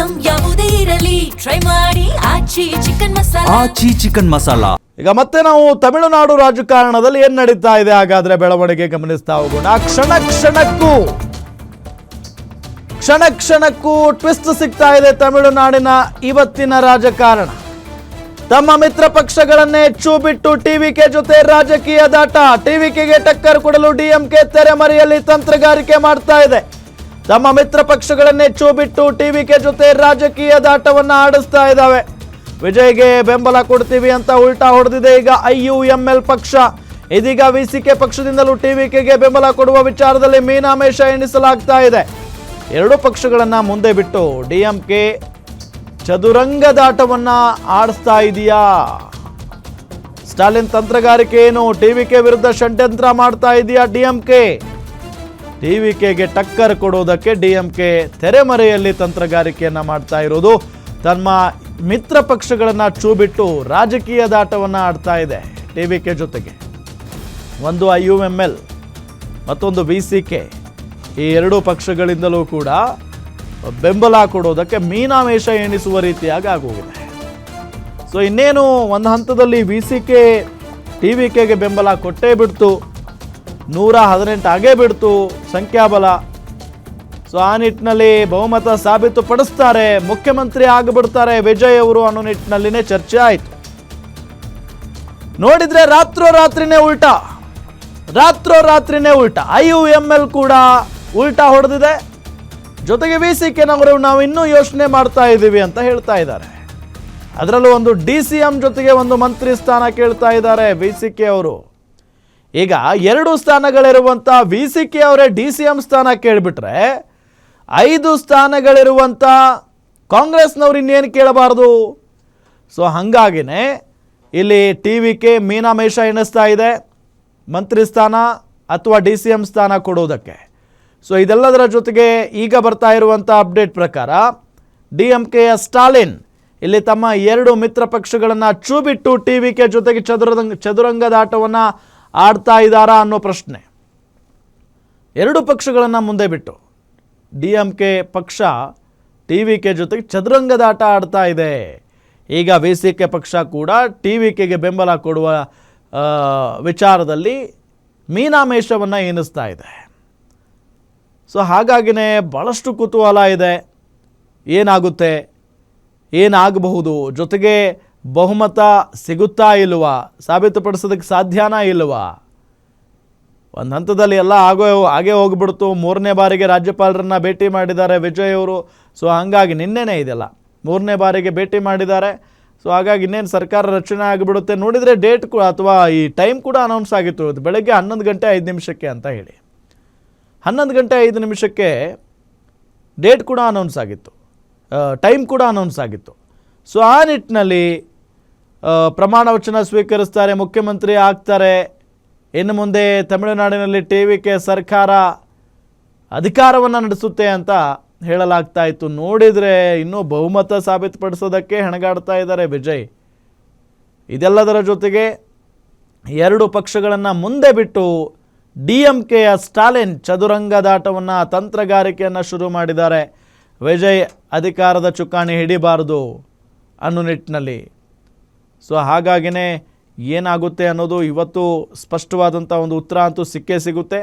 Item ಯಾವುದೇ ಇರಲಿ try ಮಾಡಿ ಆಚಿ ಚಿಕನ್ ಮಸಾಲಾ. ಈಗ ಮತ್ತೆ ನಾವು ತಮಿಳುನಾಡು ರಾಜಕಾರಣದಲ್ಲಿ ಏನ್ ನಡೀತಾ ಇದೆ ಹಾಗಾದ್ರೆ ಬೆಳವಣಿಗೆ ಗಮನಿಸ್ತಾ ಹೋಗೋಣ. ಕ್ಷಣ ಕ್ಷಣಕ್ಕೂ ಟ್ವಿಸ್ಟ್ ಸಿಗ್ತಾ ಇದೆ ತಮಿಳುನಾಡಿನ ಇವತ್ತಿನ ರಾಜಕಾರಣ. ತಮ್ಮ ಮಿತ್ರ ಪಕ್ಷಗಳನ್ನೇ ಛೂ ಬಿಟ್ಟು ಟಿವಿಕೆ ಜೊತೆ ರಾಜಕೀಯ ದಾಟ. ಟಿವಿಕೆಗೆ ಟಕ್ಕರ್ ಕೊಡಲು ಡಿಎಂಕೆ ತೆರೆಮರೆಯಲ್ಲಿ ತಂತ್ರಗಾರಿಕೆ ಮಾಡ್ತಾ ಇದೆ. ತಮ್ಮ ಮಿತ್ರ ಪಕ್ಷಗಳನ್ನೇ ಛೂ ಬಿಟ್ಟು ಟಿವಿಕೆ ಜೊತೆ ರಾಜಕೀಯ ದಾಟವನ್ನ ಆಡಿಸ್ತಾ ಇದ್ದಾವೆ. ವಿಜಯ್ಗೆ ಬೆಂಬಲ ಕೊಡ್ತೀವಿ ಅಂತ ಉಲ್ಟಾ ಹೊಡೆದಿದೆ ಈಗ IUML ಪಕ್ಷ. ಇದೀಗ ವಿಸಿಕೆ ಪಕ್ಷದಿಂದಲೂ ಟಿವಿಕೆಗೆ ಬೆಂಬಲ ಕೊಡುವ ವಿಚಾರದಲ್ಲಿ ಮೀನಾಮೇಷ ಎಣಿಸಲಾಗ್ತಾ ಇದೆ. ಎರಡು ಪಕ್ಷಗಳನ್ನ ಮುಂದೆ ಬಿಟ್ಟು ಡಿಎಂಕೆ ಚದುರಂಗದಾಟವನ್ನ ಆಡಿಸ್ತಾ ಇದೆಯಾ? ಸ್ಟಾಲಿನ್ ತಂತ್ರಗಾರಿಕೆ ಏನು? ಟಿವಿಕೆ ವಿರುದ್ಧ ಷಡ್ಯಂತ್ರ ಮಾಡ್ತಾ ಇದೆಯಾ ಡಿಎಂಕೆ? ಟಿವಿಕೆಗೆ ಟಕ್ಕರ್ ಕೊಡುವುದಕ್ಕೆ ಡಿಎಂಕೆ ತೆರೆಮರೆಯಲ್ಲಿ ತಂತ್ರಗಾರಿಕೆಯನ್ನ ಮಾಡ್ತಾ ಇರೋದು. ತಮ್ಮ ಮಿತ್ರ ಪಕ್ಷಗಳನ್ನ ಛೂ ಬಿಟ್ಟು ರಾಜಕೀಯ ದಾಟವನ್ನ ಆಡ್ತಾ ಇದೆ ಟಿವಿಕೆ ಜೊತೆಗೆ. ಒಂದು IUML ಮತ್ತೊಂದು ವಿಸಿಕೆ, ಈ ಎರಡೂ ಪಕ್ಷಗಳಿಂದಲೂ ಕೂಡ ಬೆಂಬಲ ಕೊಡೋದಕ್ಕೆ ಮೀನಾಮೇಷ ಎಣಿಸುವ ರೀತಿಯಾಗಿ ಆಗೋಗಿದೆ. ಸೊ ಇನ್ನೇನು ಒಂದು ಹಂತದಲ್ಲಿ ವಿಸಿಕೆ ಟಿವಿಕೆಗೆ ಬೆಂಬಲ ಕೊಟ್ಟೇ ಬಿಡ್ತು, 118 ಆಗೇ ಬಿಡ್ತು ಸಂಖ್ಯಾಬಲ. ಸೊ ಆ ನಿಟ್ಟಿನಲ್ಲಿ ಬಹುಮತ ಸಾಬೀತುಪಡಿಸ್ತಾರೆ, ಮುಖ್ಯಮಂತ್ರಿ ಆಗಿಬಿಡ್ತಾರೆ ವಿಜಯ್ ಅವರು ಅನ್ನೋ ನಿಟ್ಟಿನಲ್ಲಿನೇ ಚರ್ಚೆ ಆಯಿತು. ನೋಡಿದ್ರೆ ರಾತ್ರೋರಾತ್ರಿನೇ ಉಲ್ಟಾ IUML ಕೂಡ ಉಲ್ಟಾ ಹೊಡೆದಿದೆ. ಜೊತೆಗೆ ವಿಸಿಕೆನವರು ನಾವು ಇನ್ನೂ ಯೋಚನೆ ಮಾಡ್ತಾ ಇದ್ದೀವಿ ಅಂತ ಹೇಳ್ತಾ ಇದ್ದಾರೆ. ಅದರಲ್ಲೂ ಒಂದು DCM ಜೊತೆಗೆ ಒಂದು ಮಂತ್ರಿ ಸ್ಥಾನ ಕೇಳ್ತಾ ಇದ್ದಾರೆ ವಿಸಿಕೆ ಅವರು. ಈಗ 2 ಸ್ಥಾನಗಳಿರುವಂಥ ವಿಸಿಕೆ ಅವರೇ DCM ಸ್ಥಾನ ಕೇಳಿಬಿಟ್ರೆ 5 ಸ್ಥಾನಗಳಿರುವಂಥ ಕಾಂಗ್ರೆಸ್ನವ್ರು ಇನ್ನೇನು ಕೇಳಬಾರ್ದು. ಸೊ ಹಾಗಾಗಿನೇ ಇಲ್ಲಿ ಟಿವಿಕೆ ಮೀನಾಮೇಷ ಎಣಿಸ್ತಾ ಇದೆ ಮಂತ್ರಿ ಸ್ಥಾನ ಅಥವಾ DCM ಸ್ಥಾನ ಕೊಡೋದಕ್ಕೆ. ಸೊ ಇದೆಲ್ಲದರ ಜೊತೆಗೆ ಈಗ ಬರ್ತಾ ಇರುವಂಥ ಅಪ್ಡೇಟ್ ಪ್ರಕಾರ ಡಿಎಂಕೆಯ ಸ್ಟಾಲಿನ್ ಇಲ್ಲಿ ತಮ್ಮ 2 ಮಿತ್ರ ಪಕ್ಷಗಳನ್ನು ಛೂ ಬಿಟ್ಟು ಟಿವಿಕೆ ಜೊತೆಗೆ ಚದುರಂಗದಾಟವನ್ನು ಆಡ್ತಾ ಇದ್ದಾರಾ ಅನ್ನೋ ಪ್ರಶ್ನೆ. 2 ಪಕ್ಷಗಳನ್ನು ಮುಂದೆ ಬಿಟ್ಟು ಡಿಎಂಕೆ ಪಕ್ಷ ಟಿವಿಕೆ ಜೊತೆಗೆ ಚದುರಂಗದಾಟ ಆಡ್ತಾ ಇದೆ. ಈಗ ವಿಸಿಕೆ ಪಕ್ಷ ಕೂಡ ಟಿವಿಕೆಗೆ ಬೆಂಬಲ ಕೊಡುವ ವಿಚಾರದಲ್ಲಿ ಮೀನಾಮೇಷವನ್ನು ಎಣಿಸ್ತಾ ಇದೆ. ಸೊ ಹಾಗಾಗಿನೇ ಭಾಳಷ್ಟು ಕುತೂಹಲ ಇದೆ, ಏನಾಗುತ್ತೆ, ಏನಾಗಬಹುದು, ಜೊತೆಗೆ ಬಹುಮತ ಸಿಗುತ್ತಾ ಇಲ್ವಾ, ಸಾಬೀತುಪಡಿಸೋದಕ್ಕೆ ಸಾಧ್ಯನಾ ಇಲ್ವಾ? ಒಂದು ಹಂತದಲ್ಲಿ ಎಲ್ಲ ಹಾಗೇ ಹೋಗ್ಬಿಡ್ತು. 3ನೇ ಬಾರಿಗೆ ರಾಜ್ಯಪಾಲರನ್ನ ಭೇಟಿ ಮಾಡಿದ್ದಾರೆ ವಿಜಯ್ ಅವರು. ಸೊ ಹಾಗಾಗಿ ನಿನ್ನೆನೇ ಇದೆಲ್ಲ 3ನೇ ಬಾರಿಗೆ ಭೇಟಿ ಮಾಡಿದ್ದಾರೆ. ಸೊ ಹಾಗಾಗಿ ಇನ್ನೇನು ಸರ್ಕಾರ ರಚನೆ ಆಗಿಬಿಡುತ್ತೆ. ನೋಡಿದರೆ ಡೇಟ್ ಅಥವಾ ಈ ಟೈಮ್ ಕೂಡ ಅನೌನ್ಸ್ ಆಗಿತ್ತು, ಬೆಳಗ್ಗೆ 11 ಗಂಟೆ 5 ನಿಮಿಷಕ್ಕೆ ಅಂತ ಹೇಳಿ. 11 ಗಂಟೆ 5 ನಿಮಿಷಕ್ಕೆ ಡೇಟ್ ಕೂಡ ಅನೌನ್ಸ್ ಆಗಿತ್ತು, ಟೈಮ್ ಕೂಡ ಅನೌನ್ಸ್ ಆಗಿತ್ತು. ಸೊ ಆ ನಿಟ್ಟಿನಲ್ಲಿ ಪ್ರಮಾಣ ವಚನ ಸ್ವೀಕರಿಸ್ತಾರೆ, ಮುಖ್ಯಮಂತ್ರಿ ಆಗ್ತಾರೆ. ಇನ್ನು ಮುಂದೆ ತಮಿಳುನಾಡಿನಲ್ಲಿ ಟಿವಿಕೆ ಸರ್ಕಾರ ಅಧಿಕಾರವನ್ನು ನಡೆಸುತ್ತೆ ಅಂತ ಹೇಳಲಾಗ್ತಾ ಇತ್ತು. ನೋಡಿದರೆ ಇನ್ನೂ ಬಹುಮತ ಸಾಬೀತುಪಡಿಸೋದಕ್ಕೆ ಹೆಣಗಾಡ್ತಾ ಇದ್ದಾರೆ ವಿಜಯ್. ಇದೆಲ್ಲದರ ಜೊತೆಗೆ 2 ಪಕ್ಷಗಳನ್ನು ಮುಂದೆ ಬಿಟ್ಟು ಡಿಎಂಕೆಯ ಸ್ಟಾಲಿನ್ ಚದುರಂಗದಾಟವನ್ನು ತಂತ್ರಗಾರಿಕೆಯನ್ನು ಶುರು ಮಾಡಿದ್ದಾರೆ. ವಿಜಯ್ ಅಧಿಕಾರದ ಚುಕ್ಕಾಣಿ ಹಿಡಿಬಾರದು ಅನ್ನೋ ನಿಟ್ಟಿನಲ್ಲಿ. ಸೊ ಹಾಗಾಗಿನೇ ಏನಾಗುತ್ತೆ ಅನ್ನೋದು ಇವತ್ತು ಸ್ಪಷ್ಟವಾದಂಥ ಒಂದು ಉತ್ತರ ಅಂತೂ ಸಿಕ್ಕೇ ಸಿಗುತ್ತೆ.